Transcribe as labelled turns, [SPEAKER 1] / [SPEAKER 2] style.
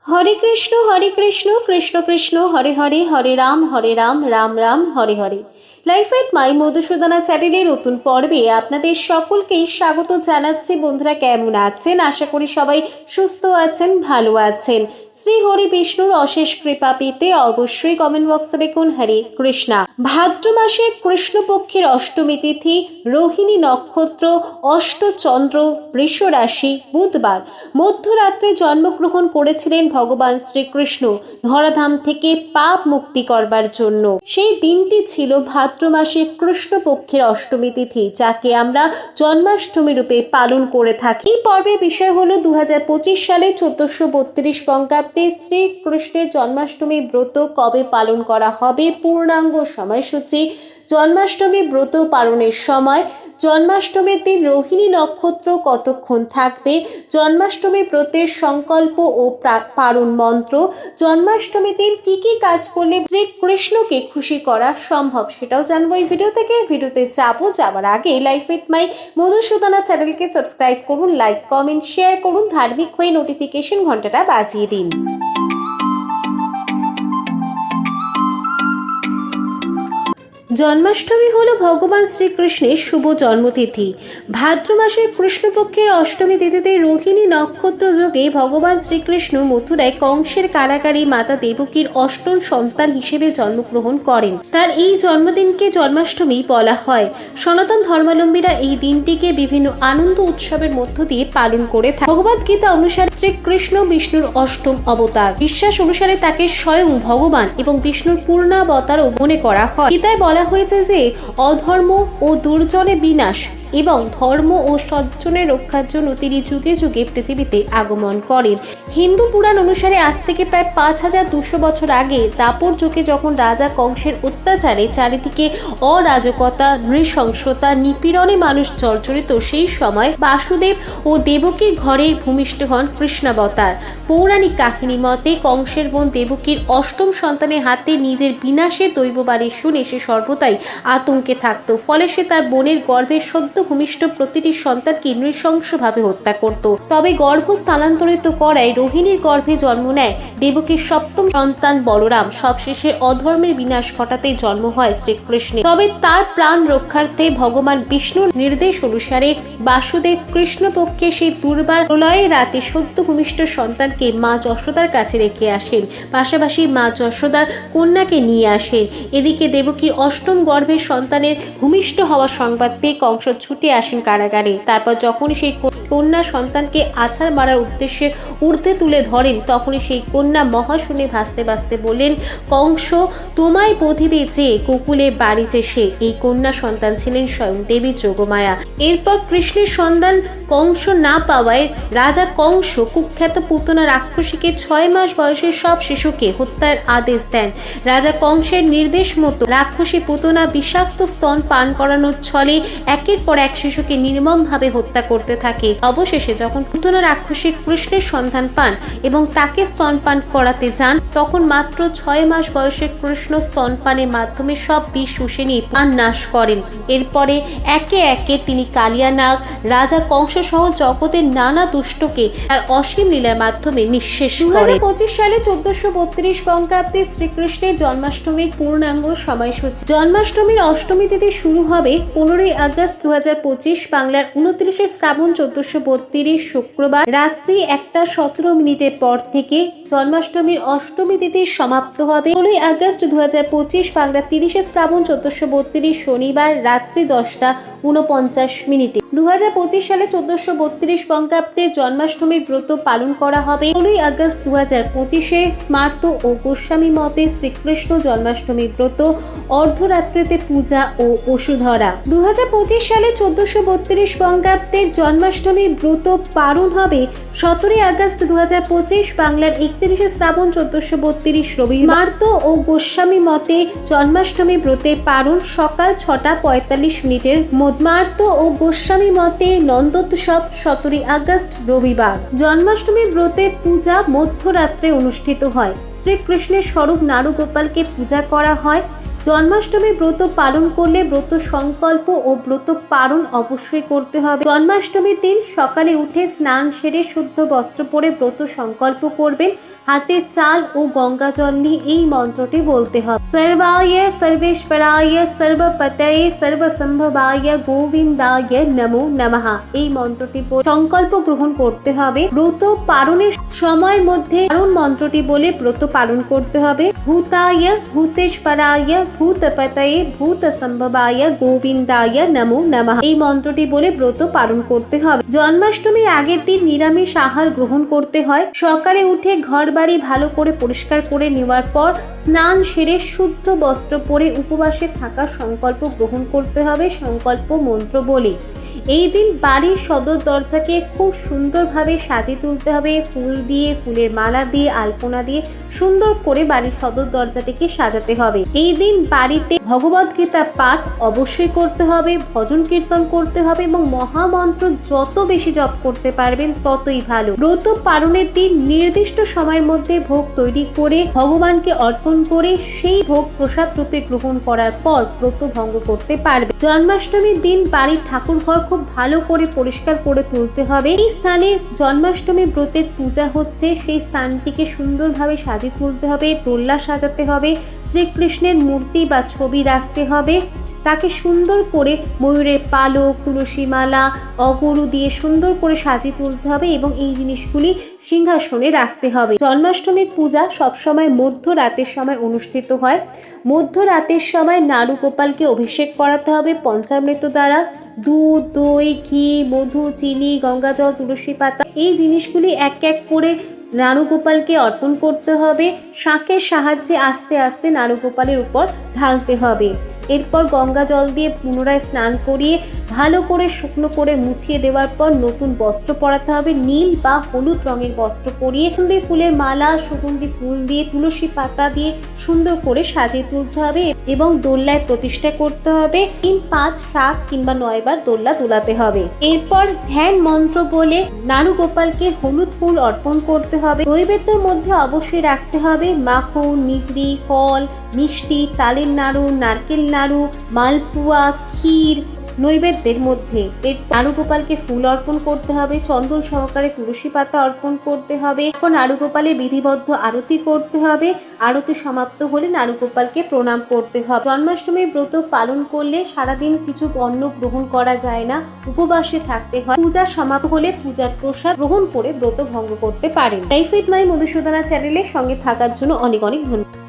[SPEAKER 1] Hare Krishna Krishna Krishna Hare Hare, Hare Ram Ram Ram Hare Hare. Life with my Madhusudana চ্যানেলের নতুন পর্বে আপনাদের সকলকেই স্বাগত জানাচ্ছি। বন্ধুরা, কেমন আছেন? আশা করি সবাই সুস্থ আছেন, ভালো আছেন। শ্রী হরি বিষ্ণুর অশেষ কৃপা পেতে অবশ্যই কমেন্ট বক্সে লিখুন হরে কৃষ্ণা। ভাদ্র মাসের কৃষ্ণপক্ষের অষ্টমী তিথি, রোহিণী নক্ষত্র, অষ্টচন্দ্র, বৃষ রাশি, বুধবার মধ্যরাত্রে জন্মগ্রহণ করেছিলেন ভগবান শ্রীকৃষ্ণ ধরাধাম থেকে পাপ মুক্তি করবার জন্য। সেই দিনটি ছিল ভাদ্র মাসের কৃষ্ণপক্ষের অষ্টমী তিথি, যাকে আমরা জন্মাষ্টমী রূপে পালন করে থাকি। এই পর্বের বিষয় হলো 2025 সালে 1432 বঙ্গাব্দে শ্রীকৃষ্ণের জন্মাষ্টমী ব্রত কবে পালন করা হবে, পূর্ণাঙ্গ সময়সূচি, জন্মাষ্টমী ব্রত পালনের সময়, জন্মাষ্টমীর দিন রোহিণী নক্ষত্র কতক্ষণ থাকবে, জন্মাষ্টমী ব্রতের সংকল্প ও পারণ মন্ত্র, জন্মাষ্টমীর দিন কি কি কাজ করলে শ্রীকৃষ্ণকে খুশি করা সম্ভব, সেটাও জানবো এই ভিডিও থেকে। ভিডিওতে যাবার আগে লাইফ উইথ মাই মধুসূদনা চ্যানেলকে সাবস্ক্রাইব করুন, লাইক কমেন্ট শেয়ার করুন, ধার্মিক হয়ে নোটিফিকেশন ঘন্টাটা বাজিয়ে দিন। জন্মাষ্টমী হলো ভগবান শ্রীকৃষ্ণের শুভ জন্মতিথি। ভাদ্র মাসের কৃষ্ণপক্ষের অষ্টমী তিথিতে রোহিণী নক্ষত্র যোগে ভগবান শ্রীকৃষ্ণ মথুরায় কংসের কারাগারী মাতা দেবকীর অষ্টম সন্তান হিসেবে জন্মগ্রহণ করেন। তার এই জন্মদিনকে জন্মাষ্টমী বলা হয়। সনাতন ধর্মাবলম্বীরা এই দিনটিকে বিভিন্ন আনন্দ উৎসবের মধ্য দিয়ে পালন করে থাকে। ভগবদ গীতা অনুসারে শ্রীকৃষ্ণ বিষ্ণুর অষ্টম অবতার। বিশ্বাস অনুসারে তাকে স্বয়ং ভগবান এবং বিষ্ণুর পূর্ণাবতারও মনে করা হয়। গীতায় বলা হয়েছে যে অধর্ম ও দুর্জনের বিনাশ এবং ধর্ম ও সজ্জনের রক্ষার জন্য তিনি যুগে যুগে পৃথিবীতে আগমন করেন। হিন্দু পুরাণ অনুসারে আজ থেকে প্রায় 5200 বছর আগে দাপর যুগে যখন রাজা কংসের অত্যাচারে চারিদিকে অরাজকতা, নৃশংসতা, নিপীড়নে মানুষ জর্জরিত, সেই সময় বাসুদেব ও দেবকীর ঘরে ভূমিষ্ঠ হন কৃষ্ণাবতার। পৌরাণিক কাহিনী মতে কংসের বোন দেবকীর অষ্টম সন্তানের হাতে নিজের বিনাশের দৈববাণী শুনে সে সর্বদাই আতঙ্কে থাকত। ফলে সে তার বোনের গর্ভের সদ্য ভূমিষ্ঠ প্রতিটি সন্তানকে নৃশংসভাবে হত্যা করত। তবে গর্ভ স্থানান্তরিত করায় রোহিণীর গর্ভে জন্ম নেয় দেবকীর সপ্তম সন্তান বলরাম। সবশেষে অধর্মের বিনাশ ঘটাতে জন্ম হয় শ্রীকৃষ্ণের। তবে তার প্রাণ রক্ষার্থে ভগবান বিষ্ণুর নির্দেশ অনুসারে বাসুদেব কৃষ্ণপক্ষে সেই দুর্বার প্রলয়ের রাতে সদ্য ভূমিষ্ঠ সন্তানকে মা যশোদার কাছে রেখে আসেন। পাশাপাশি মা যশোদার কন্যাকে নিয়ে আসেন। এদিকে দেবকীর অষ্টম গর্ভের সন্তানের ভূমিষ্ঠ হওয়ার সংবাদ পেয়ে কংস ছুটে আসেন কারাগারে। তারপর যখন সেই কন্যা সন্তানকে আছাড় মারার উদ্দেশ্যে ঊর্ধ্বে তুলে ধরেন, তখনই সেই কন্যা মহাশুনে ভাসতে ভাসতে বললেন, কংস তোমায় বধিবে যে গোকুলে বাড়িতে সে। এই কন্যা সন্তান ছিলেন স্বয়ং দেবী যোগমায়া। এরপর কৃষ্ণের সন্তান কংস না পাওয়ায় রাজা কংস কুখ্যাত পুতনা রাক্ষসীকে 6 মাস বয়সের সব শিশুকে হত্যার আদেশ দেন। রাজা কংসের নির্দেশ মতো রাক্ষসী পুতনা বিষাক্ত স্তন পান করানোর ছলে একের পর এক শিশুকে নির্মমভাবে হত্যা করতে থাকে। অবশেষে যখন পুতনা রাক্ষসী কৃষ্ণের সন্ধান পান এবং তাকে স্তনপান করাতে যান, তখন মাত্র 6 মাস বয়সে কৃষ্ণ স্তনপানের মাধ্যমে সব বিষ শুষে নিয়ে প্রাণ নাশ করেন। এরপরে একে একে তিনি কালিয়ানাগ, রাজা কংস সহ জগতের নানা দুষ্টকে তার অসীম লীলার মাধ্যমে নিঃশেষ করেন। 2025 সালে 1432 বঙ্গাব্দে শ্রীকৃষ্ণের জন্মাষ্টমীর পূর্ণাঙ্গ সময়সূচি। জন্মাষ্টমীর অষ্টমী তিথি শুরু হবে 15 আগস্ট 2025, বাংলার 29 শ্রাবণ 1432 শুক্রবার রাত্রি 1:17 পর থেকে। জন্মাষ্টমীর অষ্টমী তিথি সমাপ্ত হবে 16 আগস্ট 2025, বাংলার 30 শ্রাবণ 1432 শনিবার রাত্রি 10:49। 2025 সালে 1432 বঙ্গাব্দে জন্মাষ্টমীর ব্রত পালন করা হবে 16 আগস্ট 2025-এ। স্মার্ত ও গোস্বামী মতে শ্রীকৃষ্ণ জন্মাষ্টমী ব্রত অর্ধরাত্রিতে পূজা ও ওষুধরা। 2025 সালে 1432 বঙ্গাব্দের জন্মাষ্টমীর ব্রত পালন হবে 17 আগস্ট 2025, বাংলার 31 শ্রাবণ 1432 রবিবার। স্মার্ত ও গোস্বামী মতে জন্মাষ্টমী ব্রতের পালন সকাল 6:45 স্মার্ত ও গোস্বামী মতে নন্দোৎসব 17 আগস্ট রবিবার। জন্মাষ্টমী ব্রতের পূজা মধ্যরাত্রে অনুষ্ঠিত হয়। শ্রীকৃষ্ণের স্বরূপ নারুগোপালকে পূজা করা হয়। জন্মাষ্টমী ব্রত পালন করলে ব্রত সংকল্প ও ব্রত পালন অবশ্যই করতে হবে। জন্মাষ্টমীর দিন সকালে উঠে স্নান সেরে শুদ্ধ বস্ত্র পরে ব্রত সংকল্প করবেন। হাতে চাল ও গঙ্গা জল নিয়ে এই মন্ত্রটি বলতে হবে। সর্বায় সর্বেশ্বরায় সর্বপতয়ে সর্বসম্ভবায় গোবিন্দায় নমো নমঃ। এই মন্ত্রটি সংকল্প গ্রহণ করতে হবে। ব্রত পালনের সময়ের মধ্যে পালন মন্ত্রটি বলে ব্রত পালন করতে হবে। ভূতায় ভূতেশ্বরায় ভূতপতয়ে ভূতসম্ভবায় গোবিন্দায় নমো নমঃ। এই মন্ত্রটি বলে ব্রত পালন করতে হবে। জন্মাষ্টমীর আগের দিন নিরামিষ আহার গ্রহণ করতে হয়। সকালে উঠে ঘর বাড়ি ভালো করে পরিষ্কার করে নেওয়ার পর স্নান সেরে শুদ্ধ বস্ত্র পরে উপবাসে থাকার সংকল্প গ্রহণ করতে হবে সংকল্প মন্ত্র বলে। এই দিন বাড়ির সদর দরজাকে খুব সুন্দরভাবে সাজিয়ে তুলতে হবে। ফুল দিয়ে, ফুলের মালা দিয়ে, আলপনা দিয়ে সুন্দর করে বাড়ির সদর দরজাটিকে সাজাতে হবে। এই দিন বাড়িতে ভগবদ গীতা পাঠ অবশ্যই করতে হবে, ভজন কীর্তন করতে হবে এবং মহামন্ত্র যত বেশি জপ করতে পারবেন ততই ভালো। ব্রত পালনের দিন নির্দিষ্ট সময়ের মধ্যে ভোগ তৈরি করে ভগবানকে অর্পণ করে সেই ভোগ প্রসাদ রূপে গ্রহণ করার পর ব্রত ভঙ্গ করতে পারবে। জন্মাষ্টমীর দিন বাড়ির ঠাকুর ঘর খুব ভালো করে পরিষ্কার করে তুলতে হবে। এই স্থানে জন্মাষ্টমী ব্রতের পূজা হচ্ছে, সেই স্থানটিকে সুন্দরভাবে সাজিয়ে তুলতে হবে। দোলনা সাজাতে হবে, শ্রীকৃষ্ণের মূর্তি বা ছবি রাখতে হবে, তাকে সুন্দর করে ময়ূরের পালক, তুলসী মালা, অগরু দিয়ে সুন্দর করে সাজিয়ে তুলতে হবে এবং এই জিনিসগুলি সিংহাসনে রাখতে হবে। জন্মাষ্টমীর পূজা সবসময় মধ্যরাতের সময় অনুষ্ঠিত হয়। মধ্যরাতের সময় নাড়ু গোপালকে অভিষেক করাতে হবে পঞ্চামৃত দ্বারা। দুধ, দই, ঘি, মধু, চিনি, গঙ্গাজল, তুলসী পাতা এই জিনিসগুলি এক এক করে নাড়ুগোপালকে অর্পণ করতে হবে। শাঁখের সাহায্যে আস্তে আস্তে নাড়ুগোপালের উপর ঢালতে হবে। এরপর গঙ্গা জল দিয়ে পুনরায় স্নান করিয়ে ভালো করে শুকনো করে মুছিয়ে দেওয়ার পর নতুন বস্ত্র পরাতে হবে। নীল বা হলুদ রঙের বস্ত্র পরিয়ে সুগন্ধি ফুলের মালা, সুগন্ধি ফুল দিয়ে, তুলসী পাতা দিয়ে সুন্দর করে সাজিয়ে তুলতে হবে এবং দোলনায় প্রতিষ্ঠা করতে হবে। 3, 5, 7 কিংবা 9 বার দোলনা দোলাতে হবে। এরপর ধ্যান মন্ত্র বলে নাড়ুগোপালকে হলুদ ফুল অর্পণ করতে হবে। নৈবেদ্যের মধ্যে অবশ্যই রাখতে হবে মাখন, মিজরি, ফল, মিষ্টি, তালের নাড়ু, নারকেল নাড়ু, মালপুয়া, ক্ষীর নৈবেদ্যের মধ্যে। এর নাড়ুগোপালকে ফুল অর্পণ করতে হবে, চন্দন সহকারে তুলসী পাতা অর্পণ করতে হবে। এরপর নাড়ুগোপালের বিধিবদ্ধ আরতি করতে হবে। আরতি সমাপ্ত হলে নাড়ুগোপালকে প্রণাম করতে হবে। জন্মাষ্টমীর ব্রত পালন করলে সারাদিন কিছু অন্ন গ্রহণ করা যায় না, উপবাসে থাকতে হয়। পূজা সমাপ্ত হলে পূজার প্রসাদ গ্রহণ করে ব্রত ভঙ্গ করতে পারেন। লাইফ উইথ মাই মধুসূদনা চ্যানেলের সঙ্গে থাকার জন্য অনেক অনেক ধন্যবাদ।